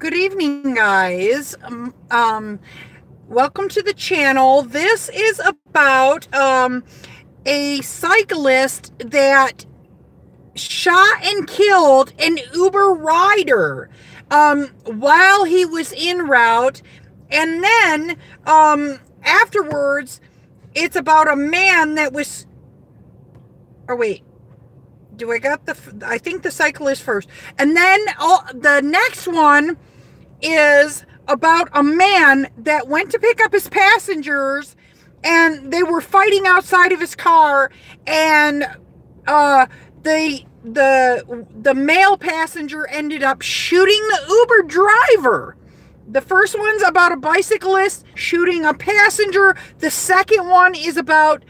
Good evening, guys. Welcome to the channel. This is about a cyclist that shot and killed an Uber rider while he was en route, and then afterwards, it's about a man that was. Oh wait. I think the cyclist first. And then the next one is about a man that went to pick up his passengers and they were fighting outside of his car, and the male passenger ended up shooting the Uber driver. The first one's about a bicyclist shooting a passenger. The second one is about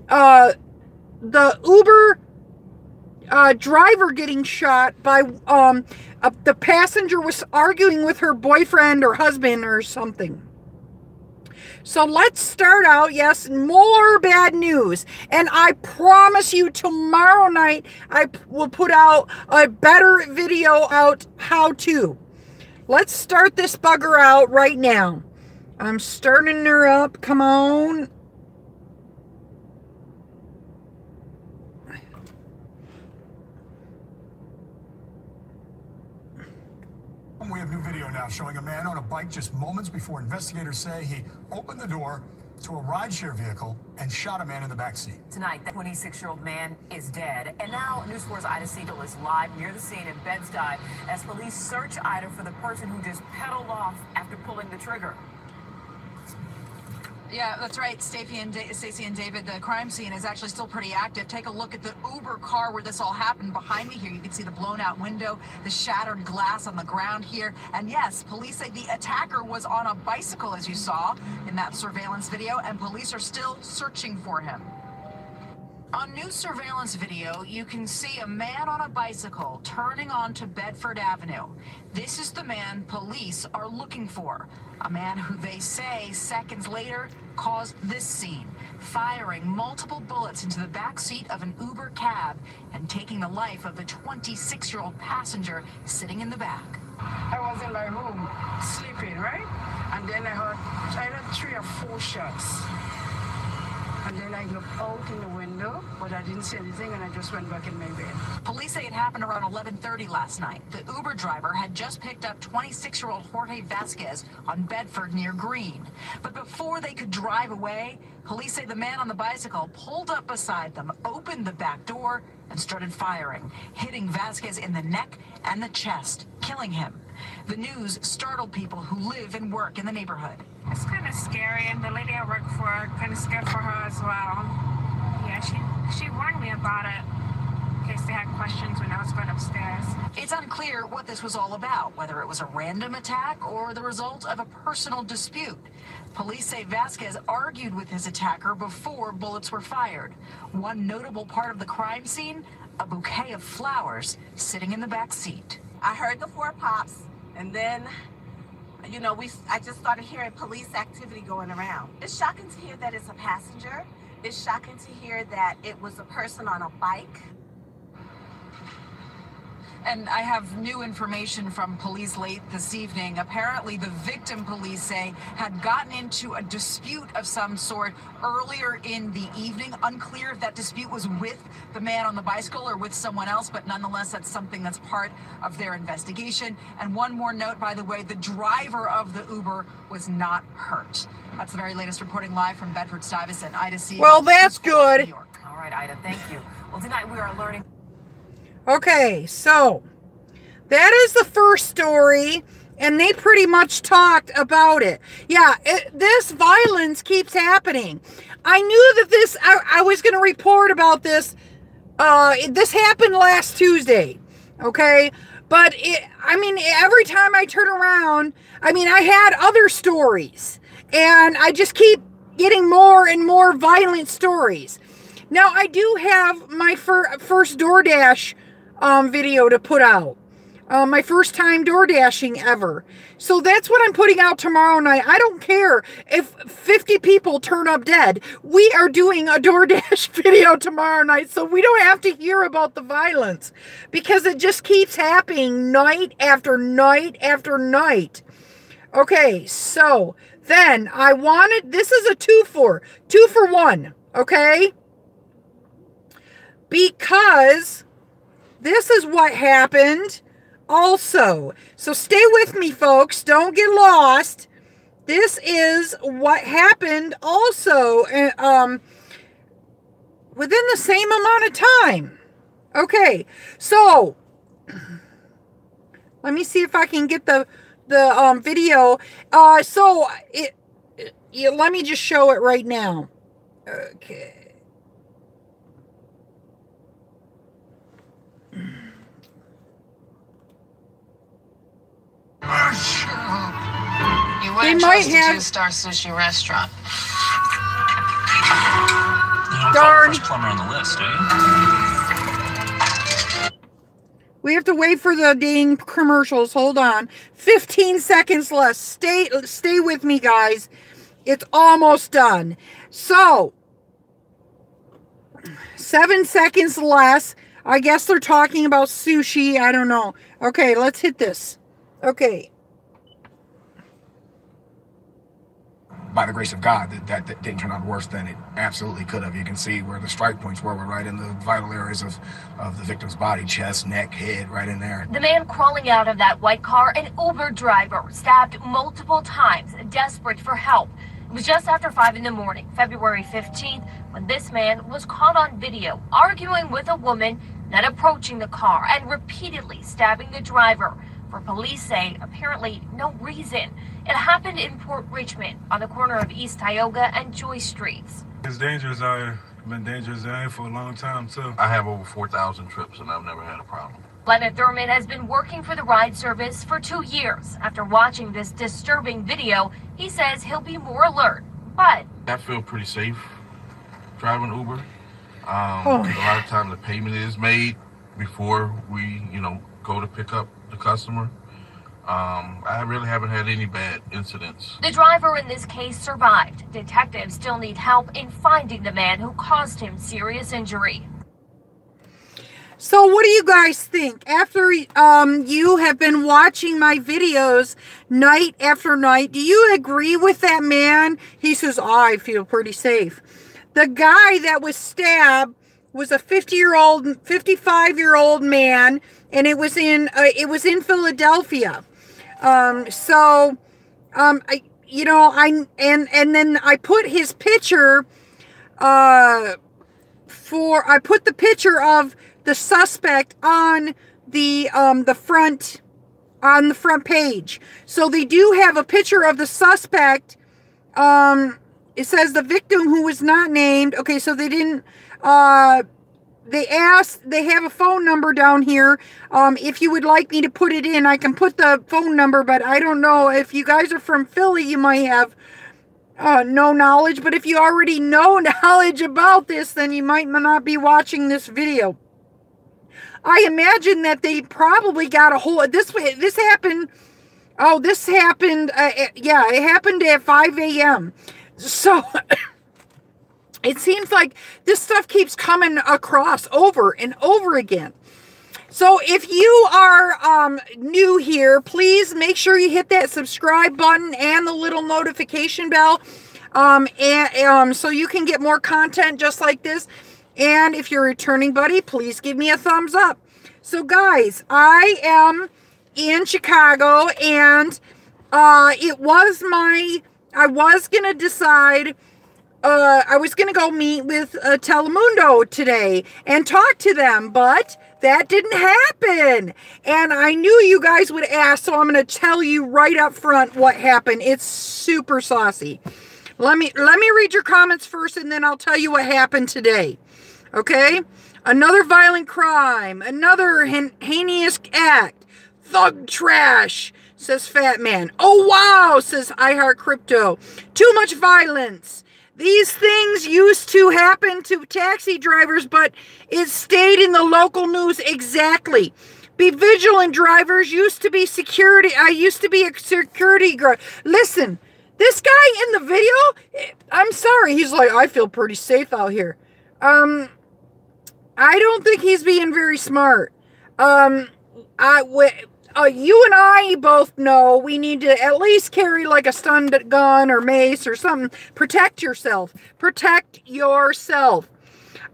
the Uber driver getting shot by the passenger was arguing with her boyfriend or husband or something. So let's start out. Yes, more bad news, and I promise you tomorrow night I will put out a better video out how to. Let's start this bugger out right now. I'm starting her up. Come on. We have new video now showing a man on a bike just moments before investigators say he opened the door to a rideshare vehicle and shot a man in the backseat. Tonight, the 26-year-old man is dead. And now, News 4's Ida Siegel is live near the scene in Bed-Stuy as police search Ida for the person who just pedaled off after pulling the trigger. Yeah, that's right, Stacey and David. The crime scene is actually still pretty active. Take a look at the Uber car where this all happened. Behind me here, you can see the blown out window, the shattered glass on the ground here. And yes, police say the attacker was on a bicycle, as you saw in that surveillance video, and police are still searching for him. On new surveillance video, you can see a man on a bicycle turning onto Bedford Avenue. This is the man police are looking for. A man who they say seconds later caused this scene, firing multiple bullets into the back seat of an Uber cab and taking the life of the 26-year-old passenger sitting in the back. I was in my room sleeping, right? And then I heard 3 or 4 shots. And then I looked out in the window, but I didn't see anything, and I just went back in my bed. Police say it happened around 11:30 last night. The Uber driver had just picked up 26-year-old Jorge Vasquez on Bedford near Green. But before they could drive away, police say the man on the bicycle pulled up beside them, opened the back door, and started firing, hitting Vasquez in the neck and the chest, killing him. The news startled people who live and work in the neighborhood. It's kind of scary, and the lady I work for, kind of scared for her as well. Yeah, she warned me about it in case they had questions when I was going upstairs. It's unclear what this was all about, whether it was a random attack or the result of a personal dispute. Police say Vasquez argued with his attacker before bullets were fired. One notable part of the crime scene, a bouquet of flowers sitting in the back seat. I heard the 4 pops, and then, you know, I just started hearing police activity going around. It's shocking to hear that it's a passenger. It's shocking to hear that it was a person on a bike. And I have new information from police late this evening. Apparently, the victim, police say, had gotten into a dispute of some sort earlier in the evening. Unclear if that dispute was with the man on the bicycle or with someone else, but nonetheless, that's something that's part of their investigation. And one more note, by the way, the driver of the Uber was not hurt. That's the very latest reporting live from Bedford-Stuyvesant. Ida Siegel. Well, that's good. All right, Ida, thank you. Well, tonight we are learning. Okay, so that is the first story, and they pretty much talked about it. Yeah, this violence keeps happening. I knew that I was going to report about this. This happened last Tuesday, okay? But, I mean, every time I turn around, I mean, I had other stories, and I just keep getting more and more violent stories. Now, I do have my first DoorDash video to put out. My first time door dashing ever. So that's what I'm putting out tomorrow night. I don't care if 50 people turn up dead. We are doing a DoorDash video tomorrow night, so we don't have to hear about the violence, because it just keeps happening night after night after night. Okay, so then I wanted, this is a 2 for 1, okay? Because this is what happened also. So stay with me, folks. Don't get lost. This is what happened also within the same amount of time. Okay, so let me see if I can get the video. Let me just show it right now. Okay. You wouldn't trust a 2-star sushi restaurant. Darn. First plumber on the list, eh? We have to wait for the dang commercials. Hold on. 15 seconds left. Stay with me, guys. It's almost done. So, 7 seconds less. I guess they're talking about sushi. I don't know. Okay, let's hit this. Okay. By the grace of God, that didn't turn out worse than it absolutely could have. You can see where the strike points were right in the vital areas of the victim's body, chest, neck, head, right in there. The man crawling out of that white car, an Uber driver, stabbed multiple times, desperate for help. It was just after 5 in the morning, February 15th, when this man was caught on video arguing with a woman, then approaching the car and repeatedly stabbing the driver for police say apparently no reason. It happened in Port Richmond on the corner of East Tioga and Joy Streets. It's dangerous out here. Been dangerous out here for a long time, too. I have over 4,000 trips, and I've never had a problem. Leonard Thurman has been working for the ride service for 2 years. After watching this disturbing video, he says he'll be more alert, but I feel pretty safe driving Uber. A lot of times the payment is made before we, go to pick up the customer. I really haven't had any bad incidents. The driver in this case survived. Detectives still need help in finding the man who caused him serious injury. So what do you guys think? After you have been watching my videos night after night, do you agree with that man? He says, I feel pretty safe. The guy that was stabbed was a 55-year-old man, and it was in Philadelphia. And then I put his picture I put the picture of the suspect on the front page. So they do have a picture of the suspect. It says the victim who was not named. Okay, so they didn't they have a phone number down here. If you would like me to put it in, I can put the phone number, but I don't know. If you guys are from Philly, you might have no knowledge, but if you already know knowledge about this, then you might not be watching this video. I imagine that they probably got a hold of this. This happened. Oh, this happened. Yeah, it happened at 5 a.m. So it seems like this stuff keeps coming across over and over again. So if you are new here, please make sure you hit that subscribe button and the little notification bell, so you can get more content just like this. And if you're a returning buddy, please give me a thumbs up. So guys, I am in Chicago, and I was going to decide, I was going to go meet with Telemundo today and talk to them, but that didn't happen. And I knew you guys would ask, so I'm going to tell you right up front what happened. It's super saucy. Let me read your comments first, and then I'll tell you what happened today. Okay? Another violent crime. Another heinous act. Thug trash, says Fat Man. Oh, wow, says iHeart Crypto. Too much violence. These things used to happen to taxi drivers, but it stayed in the local news. Exactly. Be vigilant, drivers. Used to be security. I used to be a security guard. Listen, this guy in the video, I'm sorry. He's like, I feel pretty safe out here. I don't think he's being very smart. You and I both know we need to at least carry like a stun gun or mace or something. Protect yourself. Protect yourself.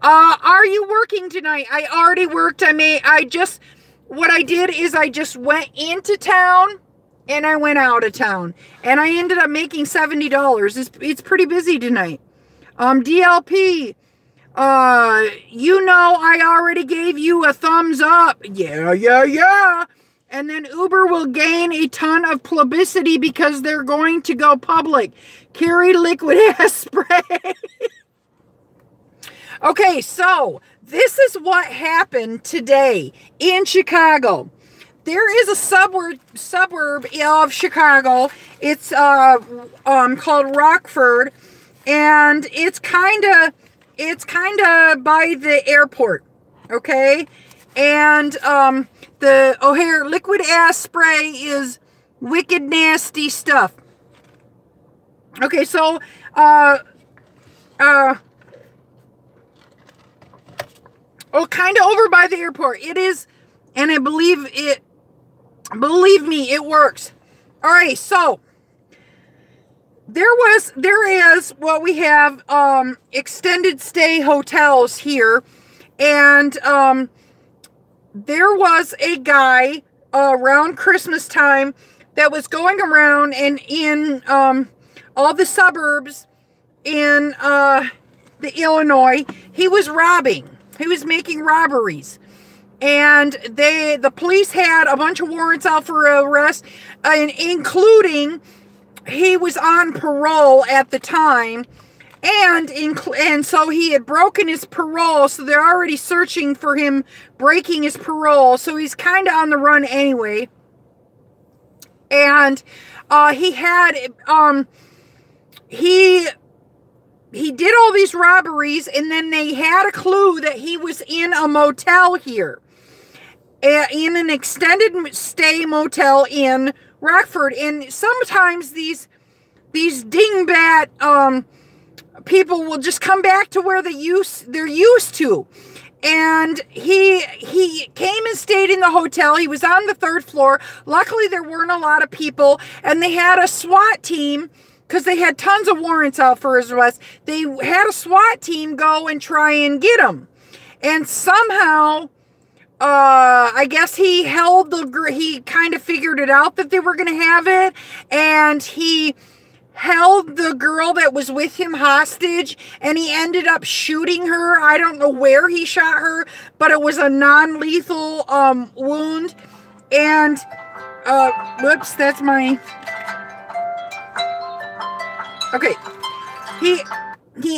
Are you working tonight? I already worked. What I did is I just went into town and I went out of town. And I ended up making $70. It's pretty busy tonight. DLP, you know I already gave you a thumbs up. Yeah. And then Uber will gain a ton of publicity because they're going to go public. Carry liquid ass spray. Okay, so this is what happened today in Chicago. There is a suburb of Chicago. It's called Rockford, and it's kind of by the airport. Okay, and the O'Hare liquid ass spray is wicked nasty stuff. Okay, so kind of over by the airport. It is, and I believe me, it works. All right, so there is what we have, extended stay hotels here, and there was a guy around Christmas time that was going around and in all the suburbs in the Illinois. He was robbing. He was making robberies. And the police had a bunch of warrants out for arrest, including he was on parole at the time. And so he had broken his parole, so they're already searching for him breaking his parole. So he's kind of on the run anyway. And he did all these robberies, and then they had a clue that he was in a motel here, in an extended stay motel in Rockford. And sometimes these dingbat people will just come back to where they're used to. And he came and stayed in the hotel. He was on the 3rd floor. Luckily, there weren't a lot of people, and they had a SWAT team, because they had tons of warrants out for his arrest. They had a SWAT team go and try and get him. And somehow, I guess he kind of figured it out that they were going to have it. And he held the girl that was with him hostage, and he ended up shooting her. I don't know where he shot her, but it was a non-lethal wound. And, whoops, that's my... Okay, he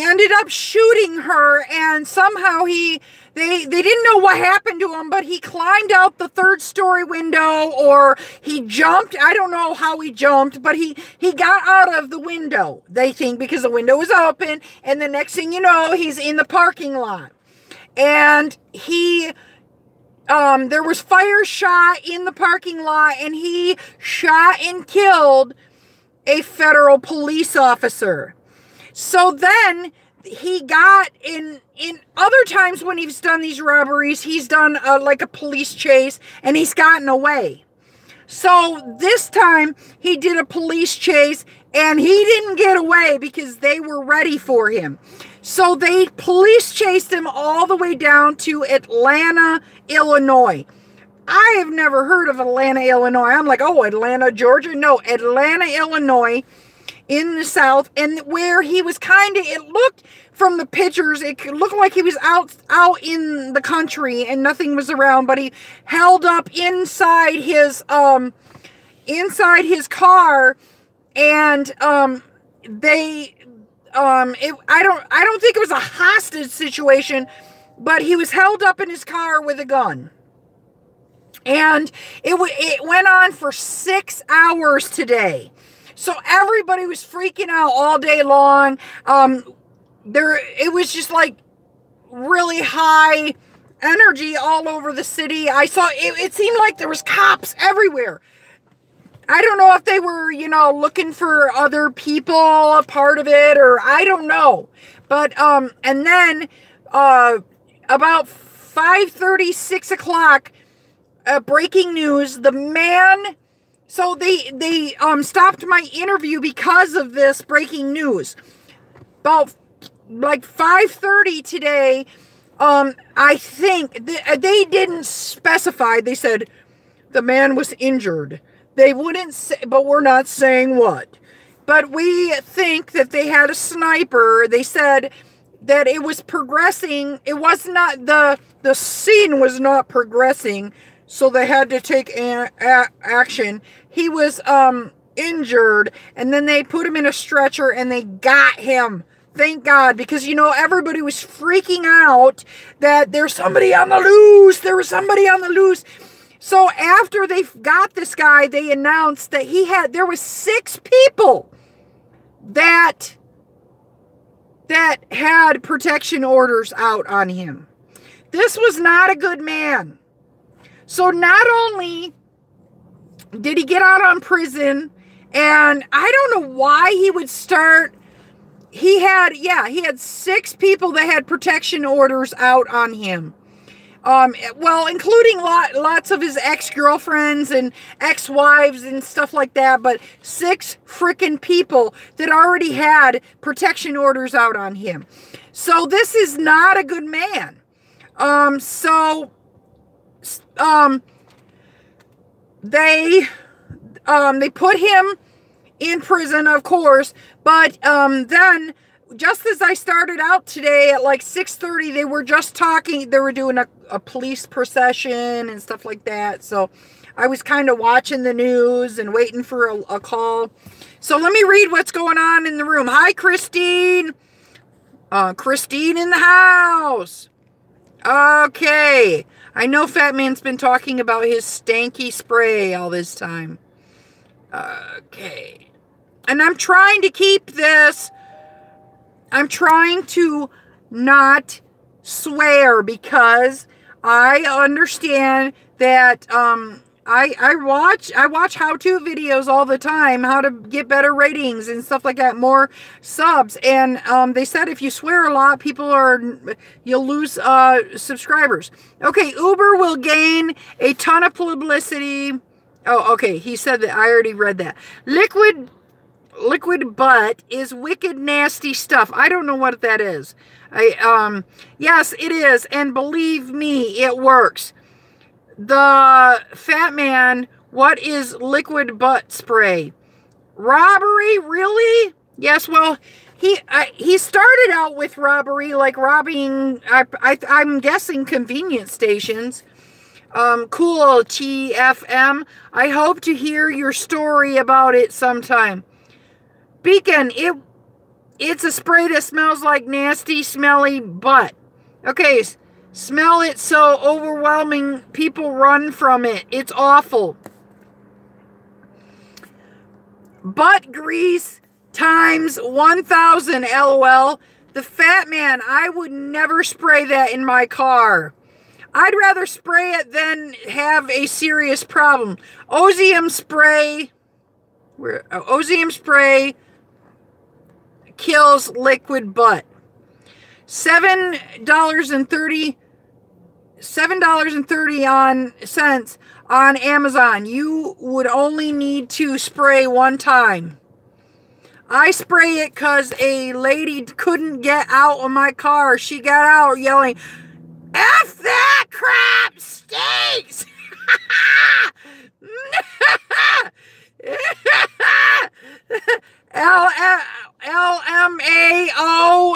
ended up shooting her, and somehow they didn't know what happened to him, but he climbed out the 3rd-story window, or he jumped. I don't know how he jumped, but he got out of the window, they think, because the window was open, and the next thing you know, he's in the parking lot. And there was fire shot in the parking lot, and he shot and killed a federal police officer. So then he got in other times when he's done these robberies, he's done like a police chase, and he's gotten away. So this time he did a police chase, and he didn't get away because they were ready for him. So they police chased him all the way down to Atlanta, Illinois. I have never heard of Atlanta, Illinois. I'm like, oh, Atlanta, Georgia. No, Atlanta, Illinois, in the south. And where he was it looked from the pictures, it looked like he was out in the country and nothing was around. But he held up inside his car, and I don't think it was a hostage situation, but he was held up in his car with a gun. And it went on for 6 hours today. So everybody was freaking out all day long. It was just like really high energy all over the city. I saw it seemed like there was cops everywhere. I don't know if they were, you know, looking for other people a part of it, or I don't know. But and then about 5:30, 6 o'clock, breaking news, the man, so they stopped my interview because of this breaking news. About like 5:30 today, I think they didn't specify. They said the man was injured. They wouldn't say, but we're not saying what. But we think that they had a sniper. They said that it was progressing. It was not, the scene was not progressing, so they had to take action. He was injured, and then they put him in a stretcher, and they got him. Thank God, because, you know, everybody was freaking out that there's somebody on the loose. There was somebody on the loose. So after they got this guy, they announced that there was 6 people that had protection orders out on him. This was not a good man. So not only did he get out on prison, and I don't know why he would start, he had 6 people that had protection orders out on him. Well, including lots of his ex-girlfriends and ex-wives and stuff like that, but 6 freaking people that already had protection orders out on him. So this is not a good man. They put him in prison, of course, but then just as I started out today at like 6:30, they were just talking, they were doing a police procession and stuff like that. So I was kind of watching the news and waiting for a call. So let me read what's going on in the room. Hi, Christine. Christine in the house. Okay. I know Fat Man's been talking about his stanky spray all this time. Okay. And I'm trying to keep this, I'm trying to not swear, because I understand that I watch how-to videos all the time, how to get better ratings and stuff like that, more subs, and they said if you swear a lot, you'll lose subscribers. Okay, Uber will gain a ton of publicity. Oh, okay, he said that. I already read that. Liquid butt is wicked nasty stuff. I don't know what that is. Yes, it is, and believe me, it works. The Fat Man, what is liquid butt spray? Robbery, really? Yes, well, he started out with robbery, like robbing, I'm guessing, convenience stations. Cool, TFM. I hope to hear your story about it sometime. Beacon, it's a spray that smells like nasty, smelly butt. Okay, smell it so overwhelming people run from it. It's awful. Butt grease times 1,000, LOL. The Fat Man, I would never spray that in my car. I'd rather spray it than have a serious problem. Ozium spray kills liquid butt. $7.30 on Amazon. You would only need to spray one time. I spray it because a lady couldn't get out of my car. She got out yelling, "F that crap stinks!" LMAO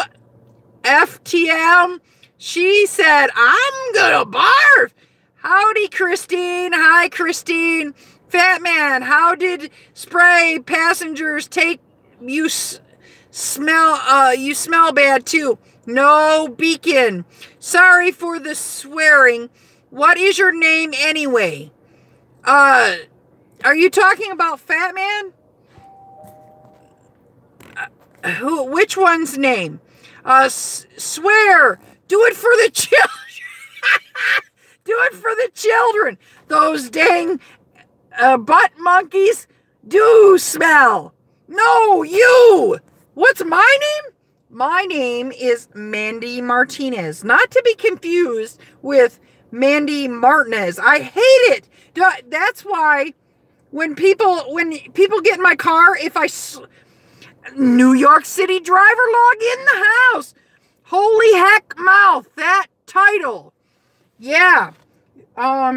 FTM. She said, "I'm gonna barf." Howdy, Christine. Hi, Christine. Fat Man, how did spray passengers take you? You smell bad too. No, Beacon. Sorry for the swearing. What is your name anyway? Are you talking about Fat Man? Which one's name? Swear. Do it for the children. Do it for the children. Those dang butt monkeys do smell. No, you. What's my name? My name is Mandy Martinez. Not to be confused with Mandy Martinez. I hate it. That's why when people get in my car, if I New York City driver log in the house. Holy heck mouth, that title. Yeah.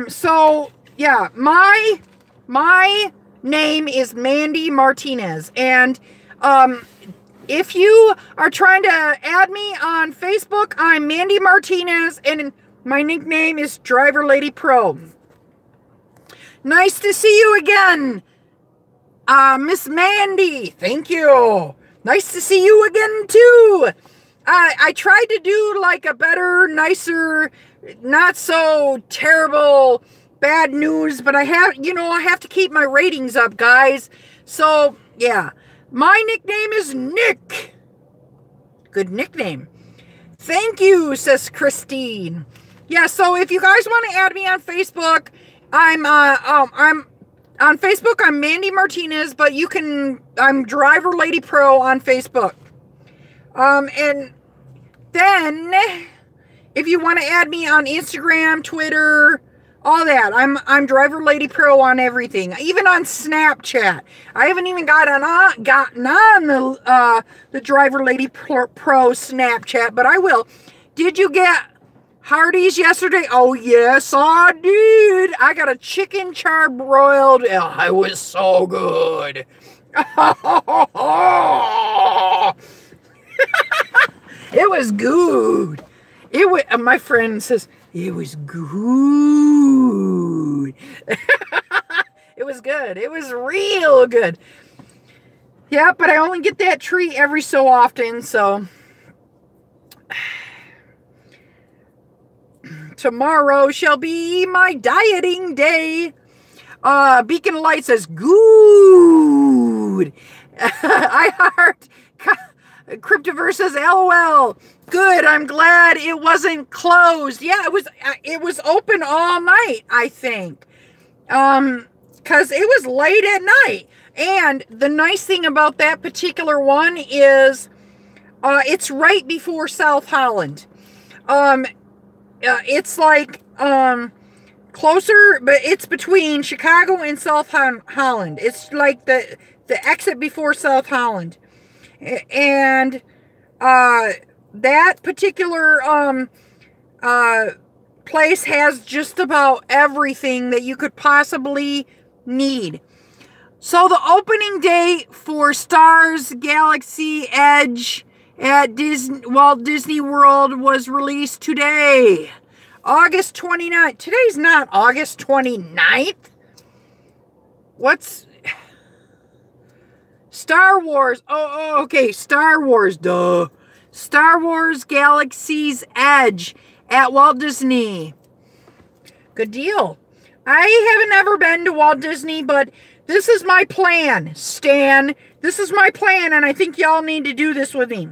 So yeah, my name is Mandy Martinez, and if you are trying to add me on Facebook, I'm Mandy Martinez, and my nickname is DriverLadyPro. Nice to see you again, Miss Mandy. Thank you. Nice to see you again too. I tried to do like a better, nicer, not so terrible bad news, but I have to keep my ratings up, guys. So yeah, my nickname is Nick. Good nickname. Thank you, says Christine. Yeah, so if you guys want to add me on Facebook, I'm on Facebook, I'm Mandy Martinez, but I'm DriverLadyPro on Facebook. And then if you want to add me on Instagram, Twitter, all that, I'm DriverLadyPro on everything, even on Snapchat. I haven't even gotten on the DriverLadyPro Snapchat, but I will. Did you get Hardee's yesterday? Oh yes, I did. I got a chicken charbroiled. Oh, it was so good. It was good. It was. My friend says it was good. It was good. It was real good. Yeah, but I only get that treat every so often, so tomorrow shall be my dieting day. Beacon Light says good. I heart. Cryptoverse says LOL. Good. I'm glad it wasn't closed. Yeah, it was open all night, I think. Cause it was late at night. And the nice thing about that particular one is it's right before South Holland. It's like closer, but it's between Chicago and South Holland. It's like the exit before South Holland. And that particular place has just about everything that you could possibly need. So the opening date for Stars Galaxy Edge at Walt Disney World was released today, August 29th. Today's not August 29th. What's Star Wars? Oh, okay. Star Wars, duh. Star Wars Galaxy's Edge at Walt Disney. Good deal. I haven't ever been to Walt Disney, but this is my plan, Stan. This is my plan, and I think y'all need to do this with me.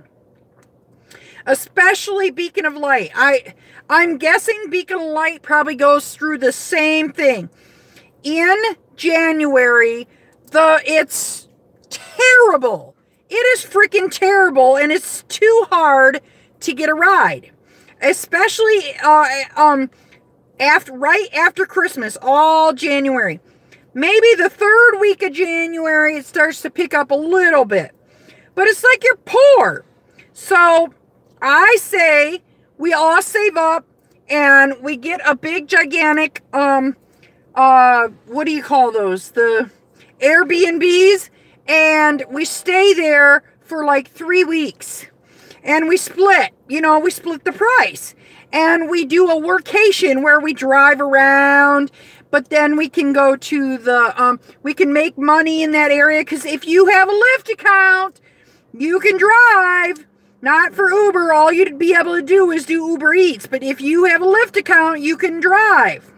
Especially Beacon of Light. I'm guessing Beacon of Light probably goes through the same thing. In January, it's terrible. It is freaking terrible, and it's too hard to get a ride. Especially right after Christmas, all January. Maybe the third week of January, it starts to pick up a little bit. But it's like you're poor. So I say we all save up and we get a big, gigantic, what do you call those? The Airbnbs. And we stay there for like 3 weeks. And we split, we split the price. And we do a workation where we drive around. But then we can go to we can make money in that area. Because if you have a Lyft account, you can drive. Not for Uber. All you'd be able to do is do Uber Eats. But if you have a Lyft account, you can drive.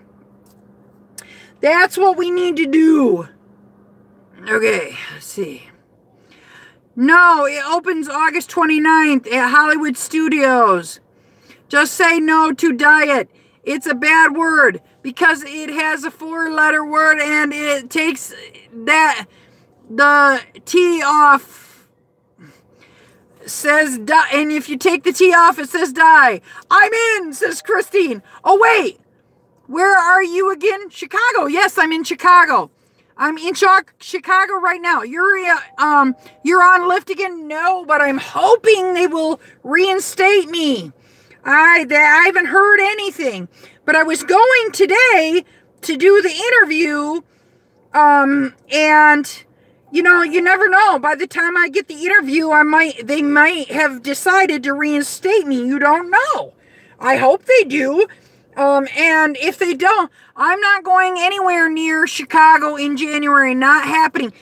That's what we need to do. Okay, let's see. No, it opens August 29th at Hollywood Studios. Just say no to diet. It's a bad word because it has a 4-letter word and it takes the T off. Says die, and if you take the T off, it says die. I'm in, says Christine. Oh wait, where are you again? Chicago. Yes, I'm in Chicago. I'm in Chicago right now. You're on Lyft again? No, but I'm hoping they will reinstate me. I haven't heard anything, but I was going today to do the interview, and you know, you never know. By the time I get the interview, they might have decided to reinstate me. You don't know. I hope they do. And if they don't, I'm not going anywhere near Chicago in January. Not happening.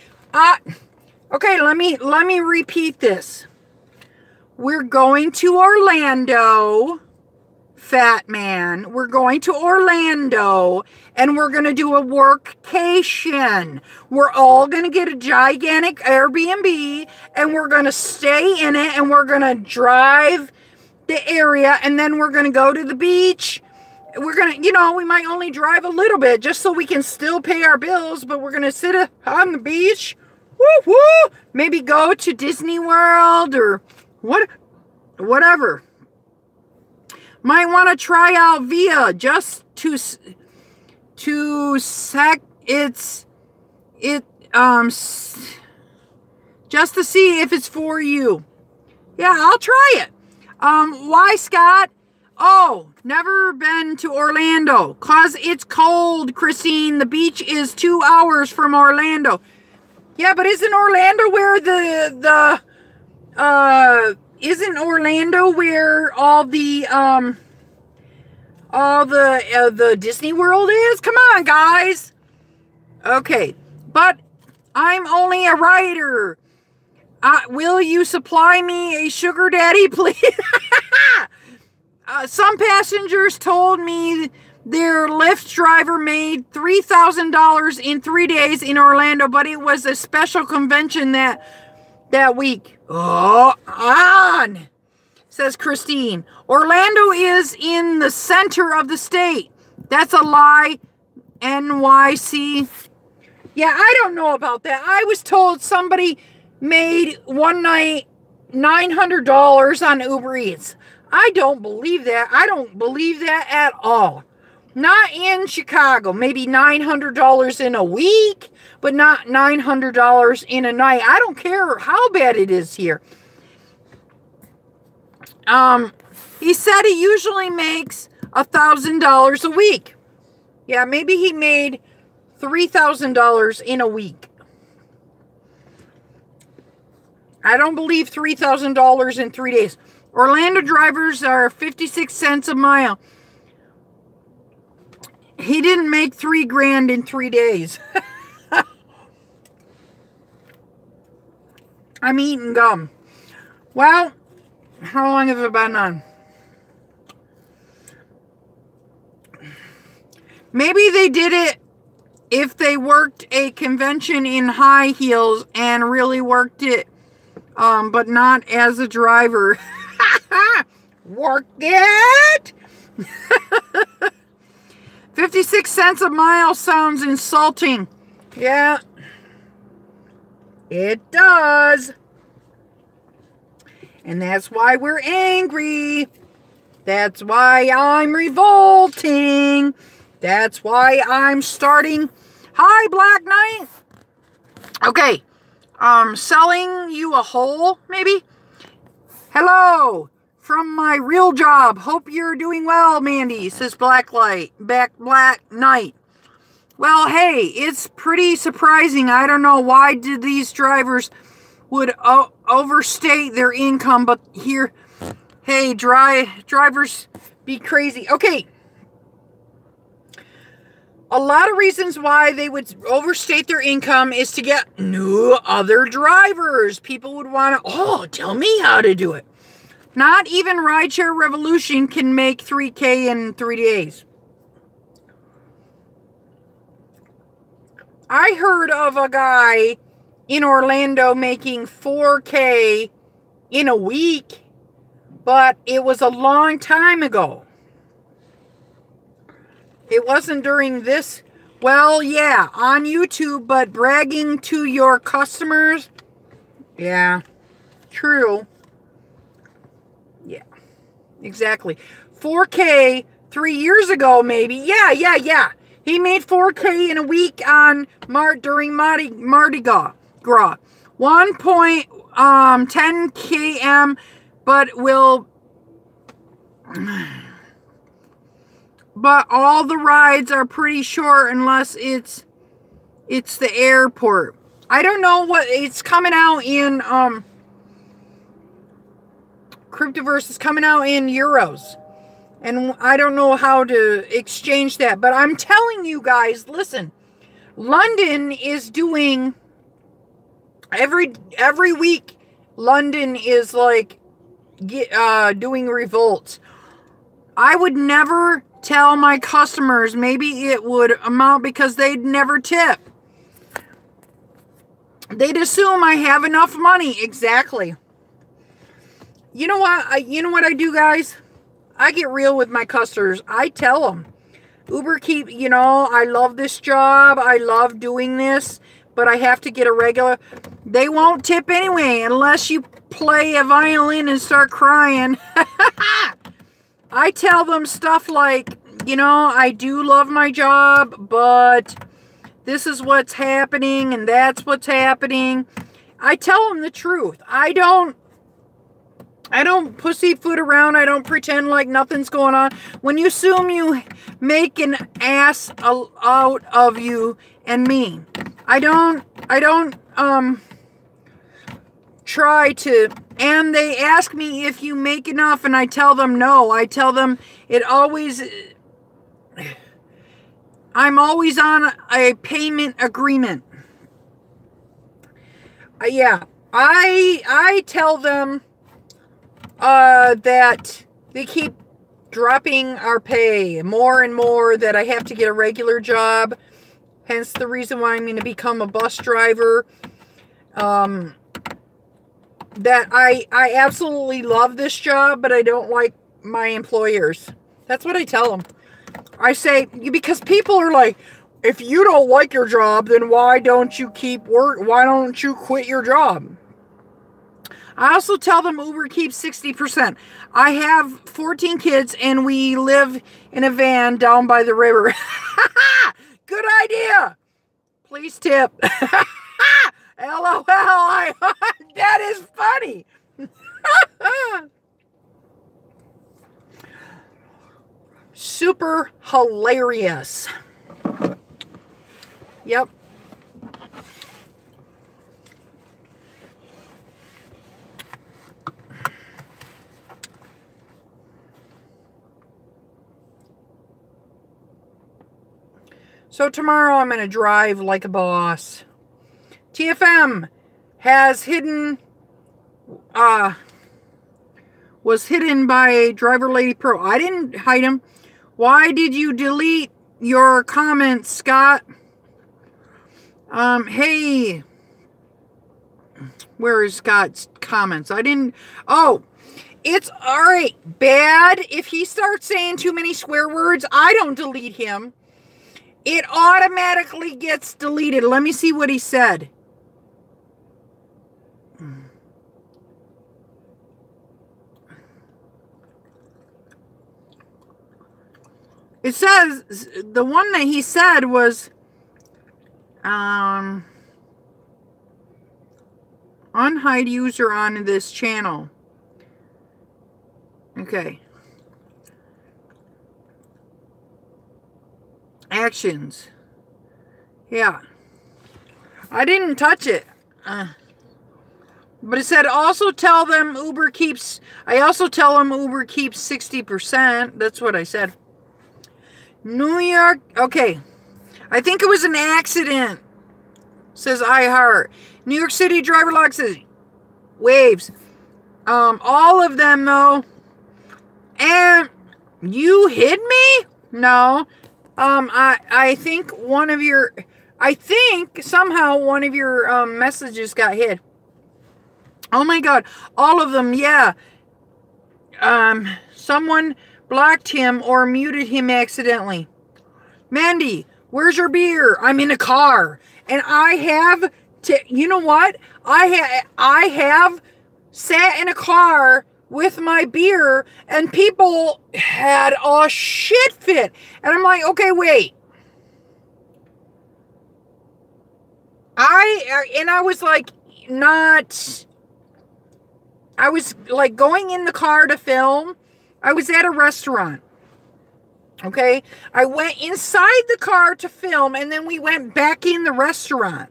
Okay, let me repeat this. We're going to Orlando, fat man. We're going to Orlando, and we're going to do a workcation. We're all going to get a gigantic Airbnb, and we're going to stay in it, and we're going to drive the area, and then we're going to go to the beach. We're going to, you know, we might only drive a little bit just so we can still pay our bills, but we're going to sit on the beach. Woo woo! Maybe go to Disney World or whatever. Might want to try out Via just just to see if it's for you. Yeah, I'll try it. Why, Scott? Oh, never been to Orlando. 'Cause it's cold, Christine. The beach is 2 hours from Orlando. Yeah, but isn't Orlando where isn't Orlando where all the Disney World is? Come on, guys. Okay, but I'm only a writer. Will you supply me a sugar daddy, please? Some passengers told me their Lyft driver made $3,000 in 3 days in Orlando, but it was a special convention that week. Oh, on, says Christine. Orlando is in the center of the state. That's a lie, NYC. Yeah, I don't know about that. I was told somebody made one night $900 on Uber Eats. I don't believe that. I don't believe that at all. Not in Chicago. Maybe $900 in a week, but not $900 in a night. I don't care how bad it is here. He said he usually makes $1,000 a week. Yeah, maybe he made $3,000 in a week. I don't believe $3,000 in 3 days. Orlando drivers are 56 cents a mile. He didn't make $3 grand in 3 days. I'm eating gum. Well, how long have I been on? Maybe they did it if they worked a convention in high heels and really worked it, but not as a driver. Work it! 56 cents a mile sounds insulting. Yeah, it does. And that's why we're angry. That's why I'm revolting. That's why I'm starting. Hi, Black Knight. Okay. Selling you a hole, maybe? Hello. From my real job. Hope you're doing well, Mandy, says Black Knight. Well, hey, it's pretty surprising. I don't know why did these drivers would overstate their income, but here, hey, drivers be crazy. Okay. A lot of reasons why they would overstate their income is to get new other drivers. People would want to, tell me how to do it. Not even Rideshare Revolution can make $3,000 in 3 days. I heard of a guy in Orlando making $4,000 in a week, but it was a long time ago. It wasn't during this. Well, yeah, on YouTube, but bragging to your customers. Yeah, true. Yeah, exactly. 4K 3 years ago, maybe. Yeah. He made 4K in a week on during Mardi Gras. 1.10 km, but all the rides are pretty short unless it's the airport. I don't know what it's coming out in. Cryptoverse is coming out in euros, and I don't know how to exchange that. But I'm telling you guys, listen, London is doing every week. London is like doing revolts. I would never tell my customers. Maybe it would amount because they'd never tip. They'd assume I have enough money. Exactly. You know what? I do, guys? I get real with my customers. I tell them, Uber I love this job. I love doing this, but I have to get a regular. They won't tip anyway unless you play a violin and start crying. I tell them stuff like, I do love my job, but this is what's happening and that's what's happening. I tell them the truth. I don't pussyfoot around. I don't pretend like nothing's going on. When you assume you make an ass out of you and me, I don't try to. And they ask me if you make enough, and I tell them no. I tell them I'm always on a payment agreement. Yeah, I tell them that they keep dropping our pay more and more, that I have to get a regular job. Hence the reason why I'm going to become a bus driver. That I absolutely love this job, but I don't like my employers. That's what I tell them. I say, because people are like, if you don't like your job, then why don't you keep work? Why don't you quit your job? I also tell them Uber keeps 60%. I have 14 kids and we live in a van down by the river. Good idea. Please tip. LOL. That is funny. Super hilarious. Yep. So tomorrow I'm going to drive like a boss. TFM was hidden by DriverLadyPro. I didn't hide him. Why did you delete your comments, Scott? Hey, where is Scott's comments? I didn't. Oh, it's all right. Bad. If he starts saying too many swear words, I don't delete him. It automatically gets deleted. Let me see what he said. It says, the one that he said was, unhide user on this channel. Okay. Actions. Yeah. I didn't touch it. But it said also tell them Uber keeps, I also tell them Uber keeps 60%. That's what I said. New York, okay. I think it was an accident, says iHeart. New York City driver log says waves. All of them though. And you hit me? No. I think one of your, somehow one of your messages got hit. Oh my God. All of them, yeah. Someone blocked him or muted him accidentally. Mandy, where's your beer? I'm in a car. And I have to, you know what? I have sat in a car with my beer and people had a shit fit. And I'm like, okay, wait. I was like, I was like going in the car to film. I was at a restaurant. Okay. I went inside the car to film and then we went back in the restaurant.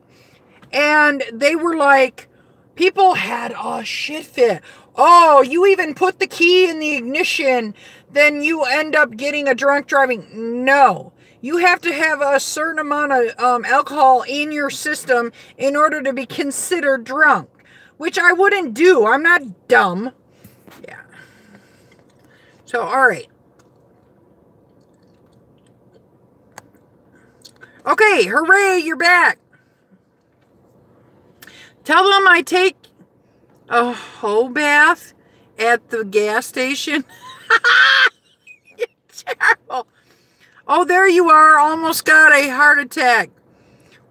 And they were like, people had a shit fit. Oh, you even put the key in the ignition, then you end up getting a drunk driving. No. You have to have a certain amount of alcohol in your system in order to be considered drunk, which I wouldn't do. I'm not dumb. Yeah. So, all right. Okay, hooray, you're back. Tell them I take a hoe bath at the gas station. Terrible. Oh, there you are. Almost got a heart attack.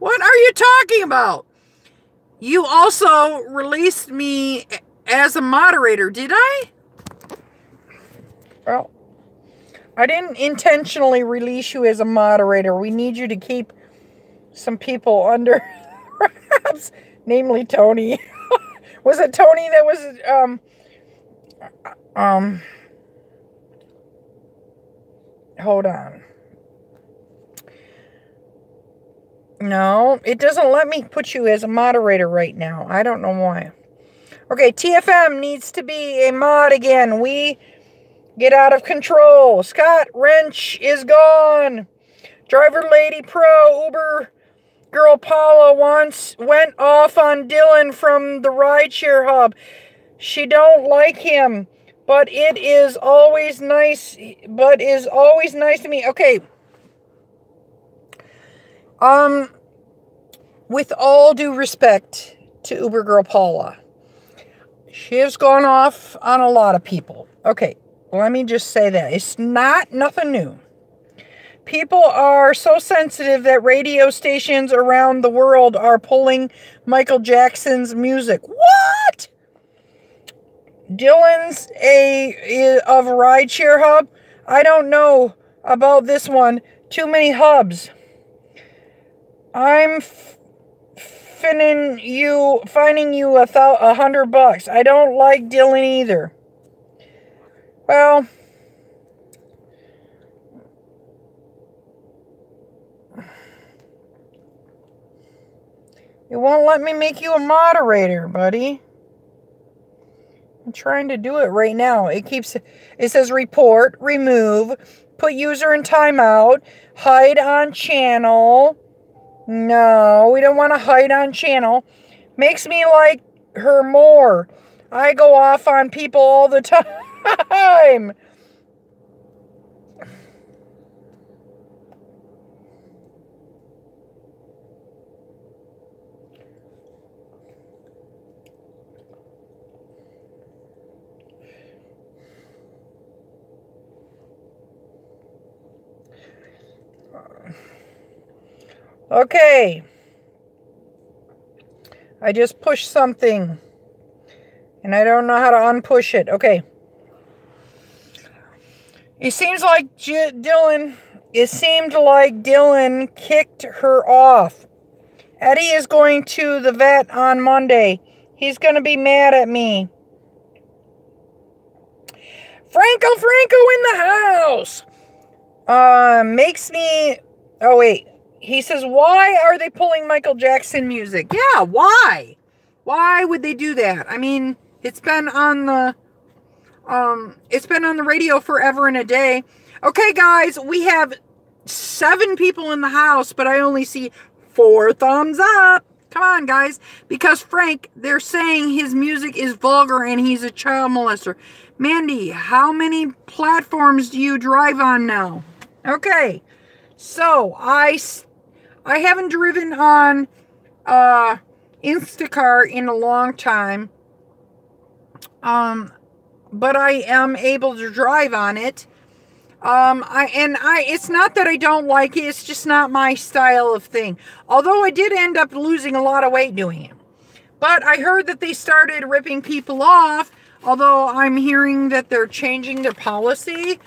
What are you talking about? You also released me as a moderator, did I? Well, I didn't intentionally release you as a moderator. We need you to keep some people under wraps, namely Tony. Was it Tony that was hold on. No, it doesn't let me put you as a moderator right now. I don't know why. Okay, TFM needs to be a mod again. We get out of control. Scott Wrench is gone. DriverLadyPro, Uber girl Paula went off on Dylan from the Rideshare hub. She don't like him, but it is always nice. To me. Okay. With all due respect to Uber girl Paula, she has gone off on a lot of people. Okay, let me just say that. It's nothing new. People are so sensitive that radio stations around the world are pulling Michael Jackson's music. What? Dylan's of a rideshare hub? I don't know about this one. Too many hubs. I'm finding you $100. I don't like Dylan either. Well, it won't let me make you a moderator, buddy. I'm trying to do it right now. It says report, remove, put user in timeout, hide on channel. No, we don't want to hide on channel. Makes me like her more. I go off on people all the time. Okay. I just pushed something. And I don't know how to unpush it. Okay. It seemed like Dylan kicked her off. Eddie is going to the vet on Monday. He's going to be mad at me. Franco in the house. Makes me... Oh, wait. He says, why are they pulling Michael Jackson music? Yeah, why? Why would they do that? I mean, it's been on the radio forever and a day. Okay, guys, we have 7 people in the house, but I only see 4 thumbs up. Come on, guys. Because Frank, they're saying his music is vulgar and he's a child molester. Mandy, how many platforms do you drive on now? Okay. So, I haven't driven on Instacart in a long time. But I am able to drive on it. It's not that I don't like it, it's just not my style of thing. Although I did end up losing a lot of weight doing it. But I heard that they started ripping people off, although I'm hearing that they're changing their policy,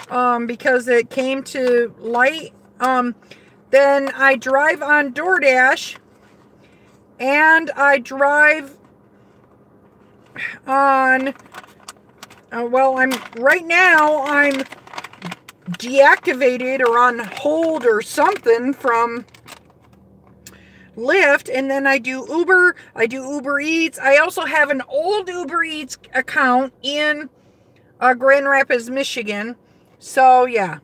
because it came to light. Then I drive on DoorDash, and I drive on, right now I'm deactivated or on hold or something from Lyft, and then I do Uber, I do Uber Eats. I also have an old Uber Eats account in Grand Rapids, Michigan. So yeah,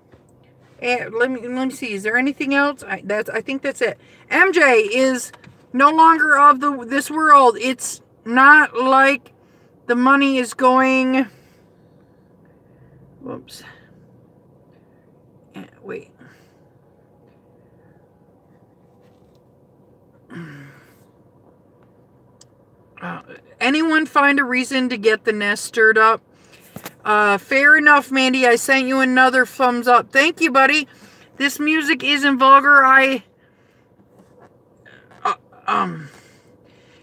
and let me see. Is there anything else? I think that's it. MJ is no longer of this world. It's not like the money is going. Whoops. Wait. Anyone find a reason to get the nest stirred up? Fair enough, Mandy. I sent you another thumbs up. Thank you, buddy. This music isn't vulgar.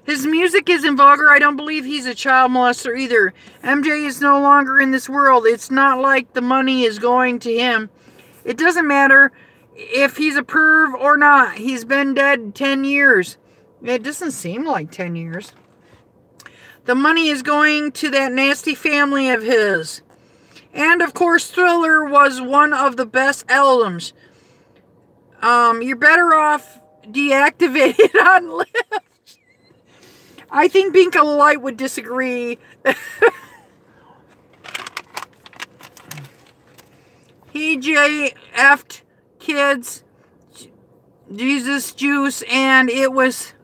His music isn't vulgar. I don't believe he's a child molester either. MJ is no longer in this world. It's not like the money is going to him. It doesn't matter if he's a perv or not. He's been dead 10 years. It doesn't seem like 10 years. The money is going to that nasty family of his. And, of course, Thriller was one of the best albums. You're better off deactivated on Lyft. I think Binka Light would disagree. He JF'd kids, Jesus juice, and it was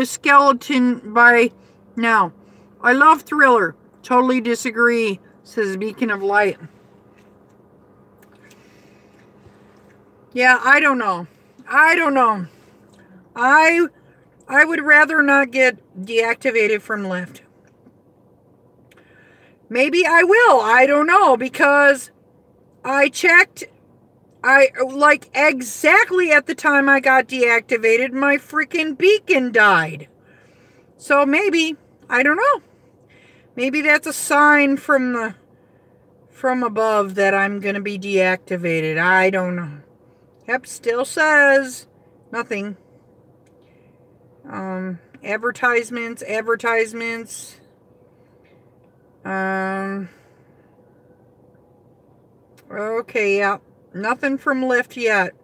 skeleton by now. I love Thriller. Totally disagree, says Beacon of Light. Yeah, I don't know. I would rather not get deactivated from Lyft. Maybe I will. I don't know, because I checked. Like exactly at the time I got deactivated, my freaking beacon died. So maybe, I don't know. Maybe that's a sign from above that I'm going to be deactivated. I don't know. Yep, still says nothing. Advertisements. Okay, yeah. Nothing from Lyft yet.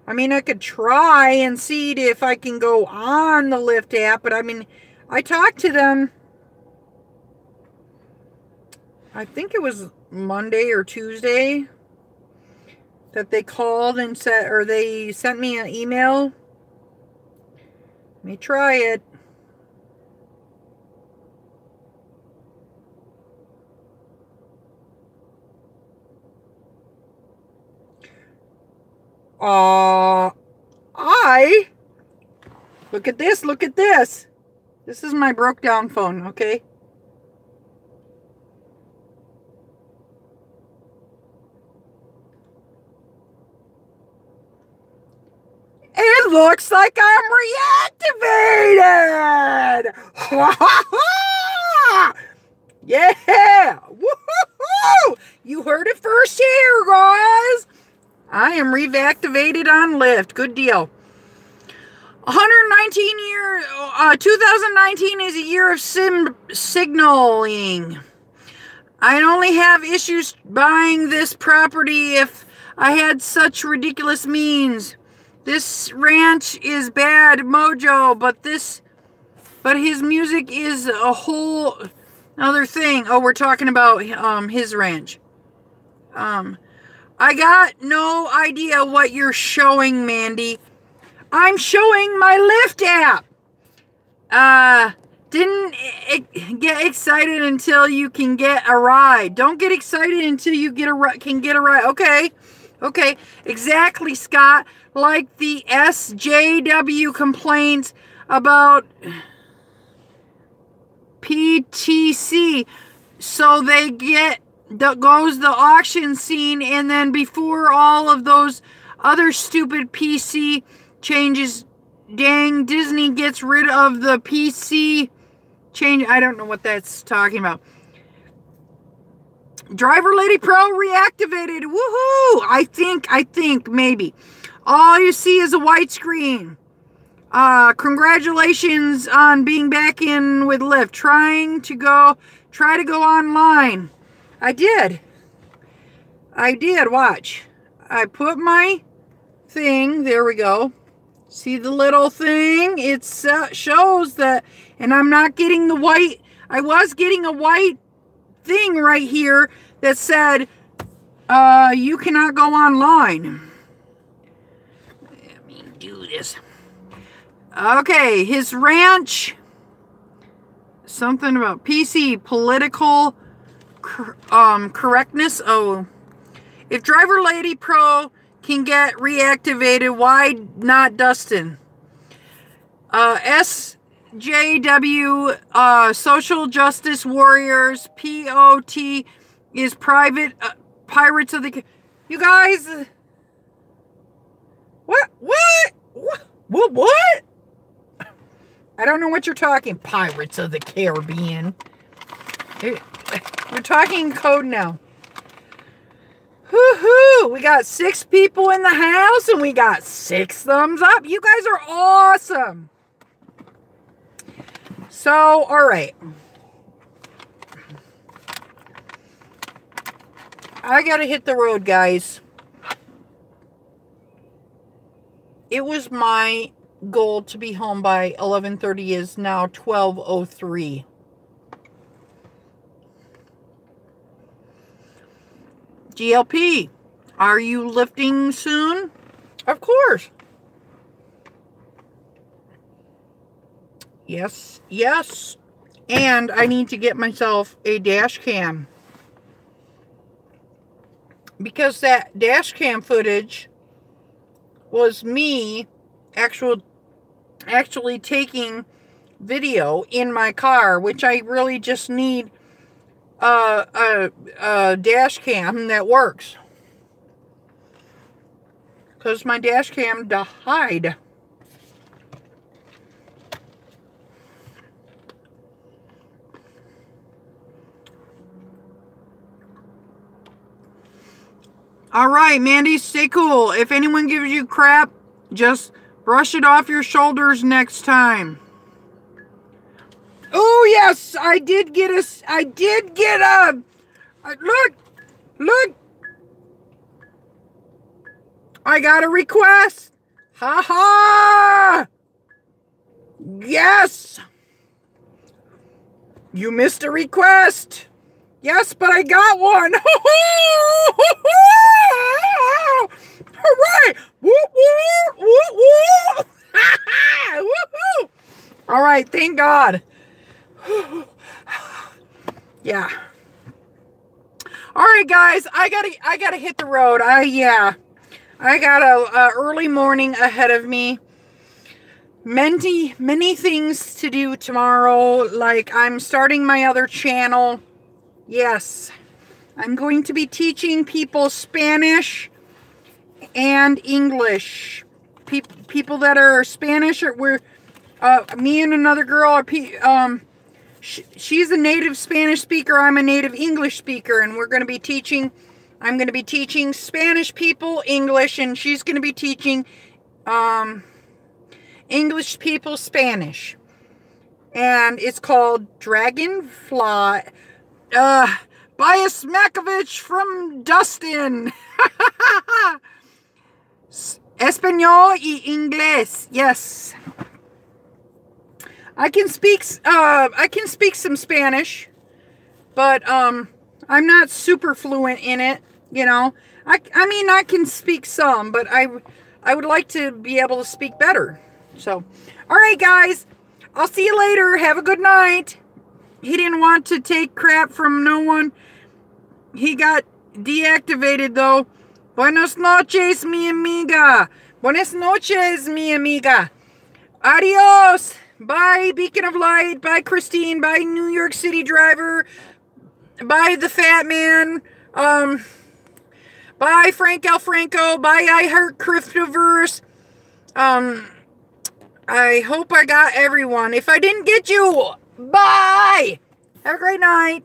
I mean, I could try and see if I can go on the Lyft app, but I mean, I talked to them. I think it was Monday or Tuesday that they called and said, or they sent me an email. Let me try it. Look at this. This is my broke down phone, okay? It looks like I'm reactivated! Yeah! Woohoo! You heard it first here, guys! I am reactivated on Lyft. Good deal. 2019 is a year of signaling. I'd only have issues buying this property if I had such ridiculous means. This ranch is bad mojo, but his music is a whole other thing. Oh, we're talking about his ranch. I got no idea what you're showing, Mandy. I'm showing my Lyft app. Didn't get excited until you can get a ride. Don't get excited until you can get a ride. Okay. Exactly, Scott. Like the SJW complaints about PTC. So they goes the auction scene, and then before all of those other stupid PC changes, dang, Disney gets rid of the PC change. I don't know what that's talking about. DriverLadyPro reactivated. Woohoo! I think maybe. All you see is a white screen. Congratulations on being back in with Lyft. Try to go online. I did. Watch. I put my thing. There we go. See the little thing? It shows that, and I'm not getting the white. I was getting a white thing right here that said, you cannot go online. Let me do this. Okay, his ranch. Something about PC, political correctness. Oh, if DriverLadyPro can get reactivated, why not Dustin? SJW, Social Justice Warriors, POT is private, Pirates of the... You guys... What? I don't know what you're talking. Pirates of the Caribbean. We're talking code now. Hoo-hoo! We got 6 people in the house, and we got 6 thumbs up. You guys are awesome. So, all right. I gotta hit the road, guys. It was my goal to be home by 11:30. Is now 12:03. GLP, are you lifting soon? Of course. Yes. And I need to get myself a dash cam. Because that dash cam footage was me actually taking video in my car, which I really just need a dash cam that works. Because my dash cam died. Alright, Mandy, stay cool. If anyone gives you crap, just brush it off your shoulders next time. Oh, yes, I did get a, look. I got a request. Ha ha. Yes. You missed a request. Yes, but I got one. Hooray! Woo woo woo woo! Woohoo! All right, thank God. Yeah. All right, guys, I gotta hit the road. I got a early morning ahead of me. Many things to do tomorrow. Like I'm starting my other channel. Yes, I'm going to be teaching people Spanish and English. People that are Spanish, me and another girl are she's a native Spanish speaker. I'm a native English speaker, and I'm going to be teaching Spanish people English, and she's going to be teaching English people Spanish. And it's called Dragonfly. Biasmakovich from Dustin. Espanol y Inglés. Yes. I can speak some Spanish, but I'm not super fluent in it, you know. I mean I can speak some, but I would like to be able to speak better. So, all right, guys. I'll see you later. Have a good night. He didn't want to take crap from no one. He got deactivated, though. Buenas noches, mi amiga. Buenas noches, mi amiga. Adios. Bye, Beacon of Light. Bye, Christine. Bye, New York City Driver. Bye, the Fat Man. Bye, Frank Alfranco. Bye, I Heart Cryptoverse. I hope I got everyone. If I didn't get you, bye. Have a great night.